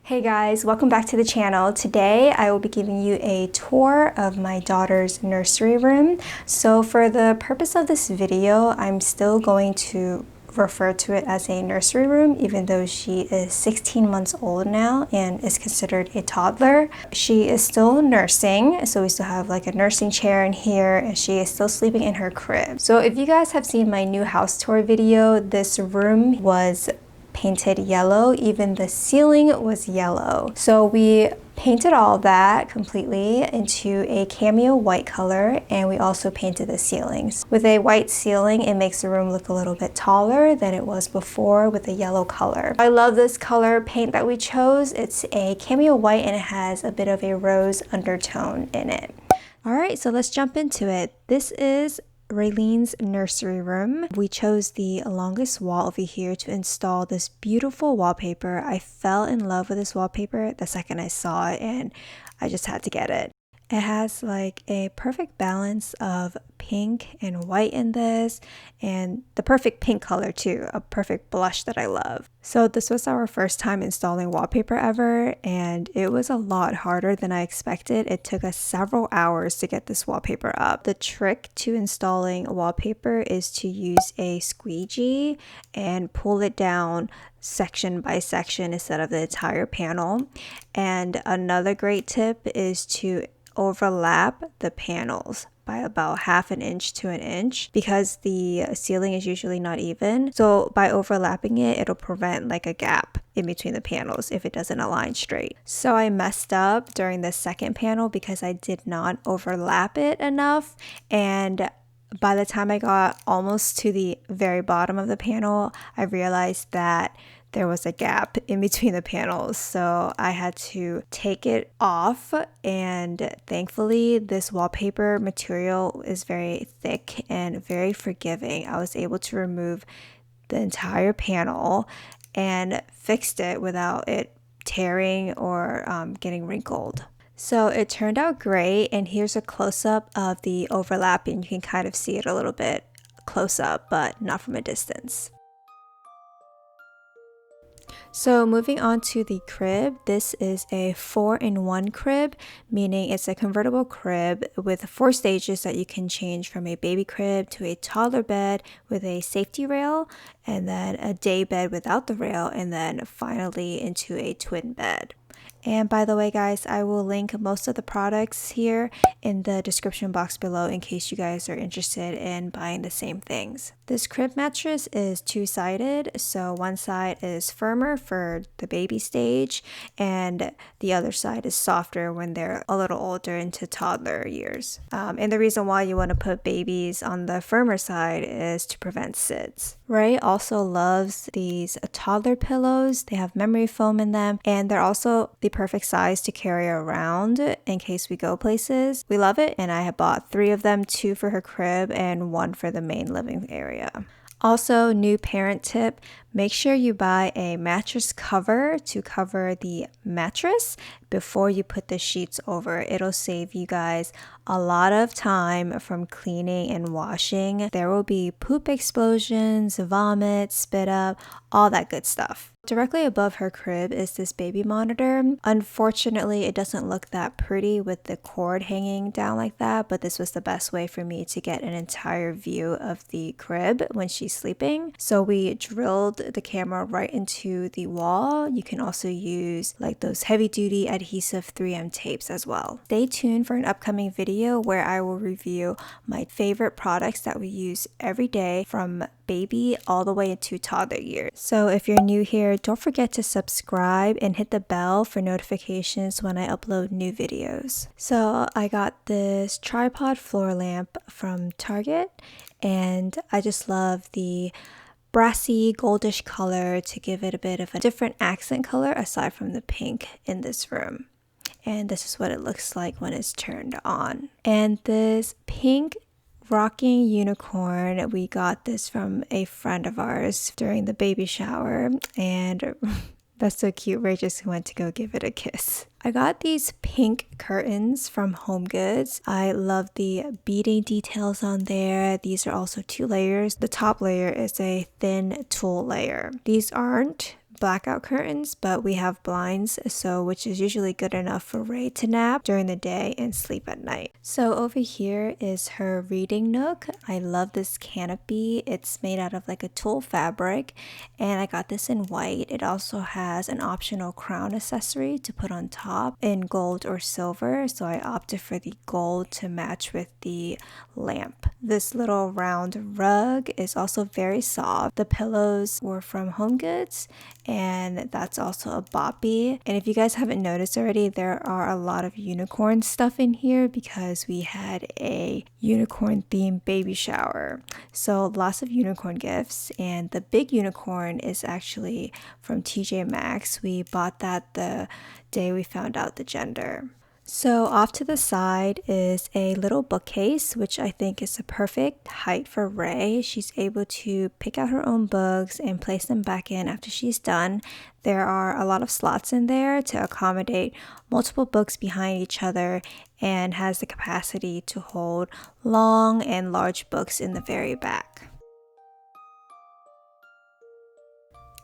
Hey guys, welcome back to the channel. Today I will be giving you a tour of my daughter's nursery room. So for the purpose of this video, I'm still going to refer to it as a nursery room even though she is 16 months old now and is considered a toddler. She is still nursing, so we still have like a nursing chair in here, and she is still sleeping in her crib. So if you guys have seen my new house tour video, this room was painted yellow. Even the ceiling was yellow. So we painted all that completely into a cameo white color, and we also painted the ceilings. With a white ceiling, it makes the room look a little bit taller than it was before with a yellow color. I love this color paint that we chose. It's a cameo white and it has a bit of a rose undertone in it. All right, so let's jump into it. This is Raylene's nursery room. We chose the longest wall over here to install this beautiful wallpaper. I fell in love with this wallpaper the second I saw it, and I just had to get it. It has like a perfect balance of pink and white in this, and the perfect pink color too, a perfect blush that I love. So this was our first time installing wallpaper ever, and it was a lot harder than I expected. It took us several hours to get this wallpaper up. The trick to installing wallpaper is to use a squeegee and pull it down section by section instead of the entire panel. And another great tip is to overlap the panels by about half an inch to an inch because the ceiling is usually not even. So by overlapping it, it'll prevent like a gap in between the panels if it doesn't align straight. So I messed up during the second panel because I did not overlap it enough, and by the time I got almost to the very bottom of the panel, I realized that there was a gap in between the panels, so I had to take it off. And thankfully this wallpaper material is very thick and very forgiving. I was able to remove the entire panel and fixed it without it tearing or getting wrinkled. So it turned out great, and here's a close-up of the overlapping. You can kind of see it a little bit close up, but not from a distance. So moving on to the crib, this is a 4-in-1 crib, meaning it's a convertible crib with 4 stages that you can change from a baby crib to a toddler bed with a safety rail, and then a day bed without the rail, and then finally into a twin bed. And by the way guys, I will link most of the products here in the description box below in case you guys are interested in buying the same things. This crib mattress is 2-sided, so one side is firmer for the baby stage and the other side is softer when they're a little older into toddler years. And the reason why you want to put babies on the firmer side is to prevent SIDS. Ray also loves these toddler pillows. They have memory foam in them, and they're also the perfect size to carry around in case we go places. We love it, and I have bought 3 of them, 2 for her crib and 1 for the main living area. Also, new parent tip, make sure you buy a mattress cover to cover the mattress before you put the sheets over. It'll save you guys a lot of time from cleaning and washing. There will be poop explosions, vomit, spit up, all that good stuff. Directly above her crib is this baby monitor. Unfortunately, it doesn't look that pretty with the cord hanging down like that, but this was the best way for me to get an entire view of the crib when she's sleeping. So we drilled the camera right into the wall. You can also use like those heavy duty adhesive 3M tapes as well. Stay tuned for an upcoming video where I will review my favorite products that we use every day from baby all the way into toddler years. So if you're new here, don't forget to subscribe and hit the bell for notifications when I upload new videos. So I got this tripod floor lamp from Target, and I just love the brassy goldish color to give it a bit of a different accent color aside from the pink in this room. And this is what it looks like when it's turned on. And this pink rocking unicorn, we got this from a friend of ours during the baby shower, and that's so cute. Ray just went to go give it a kiss. I got these pink curtains from HomeGoods. I love the beading details on there. These are also 2 layers. The top layer is a thin tulle layer. These aren't blackout curtains, but we have blinds, so which is usually good enough for Ray to nap during the day and sleep at night. So over here is her reading nook. I love this canopy. It's made out of like a tulle fabric, and I got this in white. It also has an optional crown accessory to put on top in gold or silver, so I opted for the gold to match with the lamp. This little round rug is also very soft. The pillows were from HomeGoods, and that's also a boppy. And if you guys haven't noticed already, there are a lot of unicorn stuff in here because we had a unicorn themed baby shower. So lots of unicorn gifts, and the big unicorn is actually from TJ Maxx. We bought that the day we found out the gender. So off to the side is a little bookcase, which I think is the perfect height for Ray. She's able to pick out her own books and place them back in after she's done. There are a lot of slots in there to accommodate multiple books behind each other, and has the capacity to hold long and large books in the very back.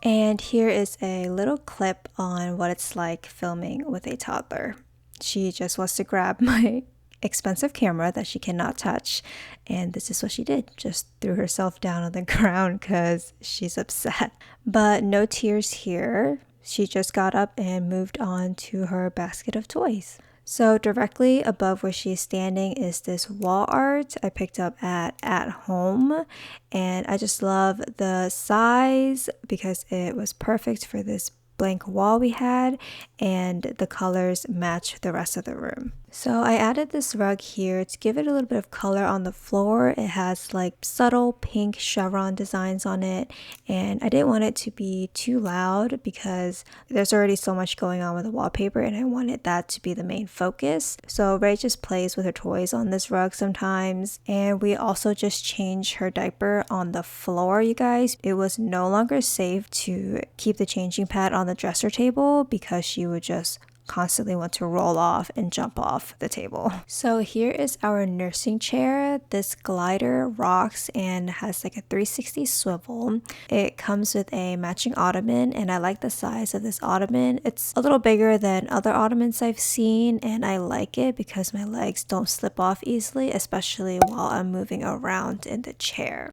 And here is a little clip on what it's like filming with a toddler. She just wants to grab my expensive camera that she cannot touch, and this is what she did. Just threw herself down on the ground because she's upset. But no tears here. She just got up and moved on to her basket of toys. So directly above where she's standing is this wall art I picked up at home, and I just love the size because it was perfect for this blank wall we had, and the colors match the rest of the room. So I added this rug here to give it a little bit of color on the floor. It has like subtle pink chevron designs on it, and I didn't want it to be too loud because there's already so much going on with the wallpaper, and I wanted that to be the main focus. So Ray just plays with her toys on this rug sometimes, and we also just changed her diaper on the floor, you guys. It was no longer safe to keep the changing pad on the dresser table because she would just constantly want to roll off and jump off the table. So here is our nursing chair. This glider rocks and has like a 360 swivel. It comes with a matching ottoman, and I like the size of this ottoman. It's a little bigger than other ottomans I've seen, and I like it because my legs don't slip off easily, especially while I'm moving around in the chair.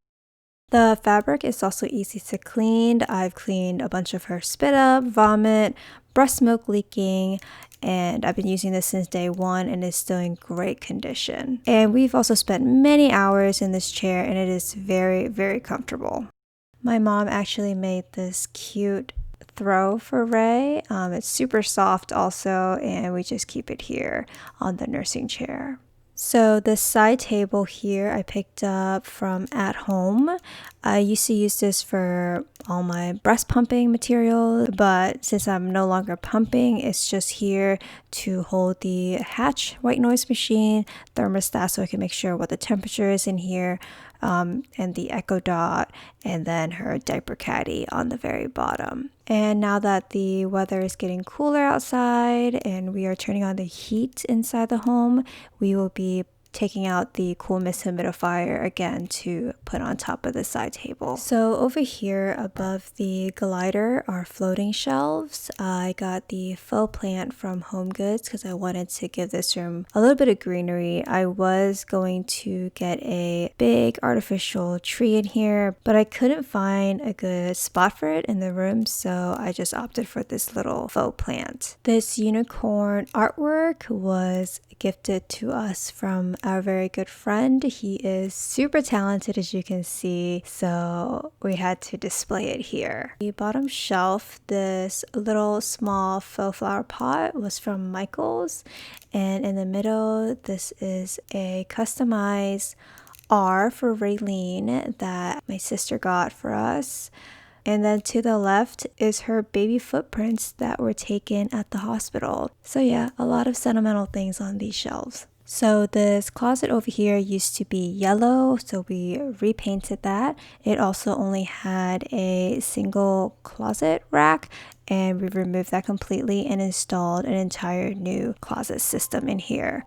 The fabric is also easy to clean. I've cleaned a bunch of her spit up, vomit, breast milk leaking, and I've been using this since day one, and it's still in great condition. And we've also spent many hours in this chair, and it is very, very comfortable. My mom actually made this cute throw for Ray. It's super soft also, and we just keep it here on the nursing chair. So this side table here I picked up from At Home. I used to use this for all my breast pumping material, but since I'm no longer pumping, it's just here to hold the Hatch white noise machine thermostat so I can make sure what the temperature is in here, and the Echo Dot, and then her diaper caddy on the very bottom. And now that the weather is getting cooler outside and we are turning on the heat inside the home, we will be taking out the cool mist humidifier again to put on top of the side table. So over here above the glider are floating shelves. I got the faux plant from HomeGoods because I wanted to give this room a little bit of greenery. I was going to get a big artificial tree in here, but I couldn't find a good spot for it in the room, so I just opted for this little faux plant. This unicorn artwork was gifted to us from our very good friend. He is super talented, as you can see, so we had to display it here. The bottom shelf, this little small faux flower pot was from Michael's, and in the middle this is a customized R for Raylene that my sister got for us. And then to the left is her baby footprints that were taken at the hospital. So yeah, a lot of sentimental things on these shelves. So this closet over here used to be yellow, so we repainted that. It also only had a single closet rack, and we removed that completely and installed an entire new closet system in here.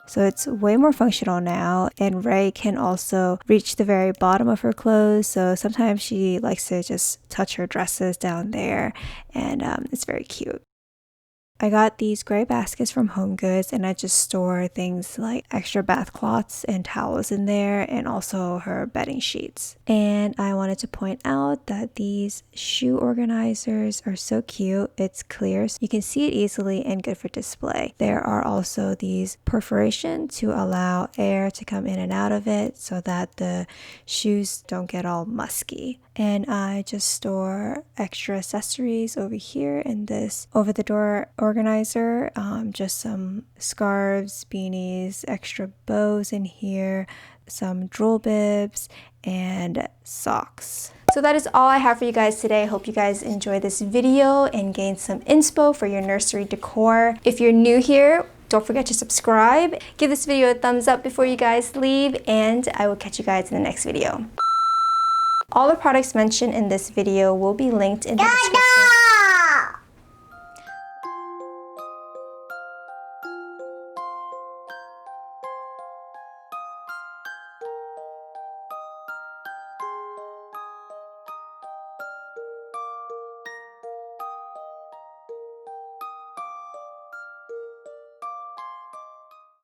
So it's way more functional now, and Ray can also reach the very bottom of her clothes, so sometimes she likes to just touch her dresses down there, and it's very cute. I got these gray baskets from HomeGoods, and I just store things like extra bath cloths and towels in there, and also her bedding sheets. And I wanted to point out that these shoe organizers are so cute. It's clear, so you can see it easily and good for display. There are also these perforations to allow air to come in and out of it so that the shoes don't get all musky. And I just store extra accessories over here in this over-the-door organizer, just some scarves, beanies, extra bows in here, some drool bibs, and socks. So that is all I have for you guys today. Hope you guys enjoyed this video and gained some inspo for your nursery decor. If you're new here, don't forget to subscribe. Give this video a thumbs up before you guys leave, and I will catch you guys in the next video. All the products mentioned in this video will be linked in the description.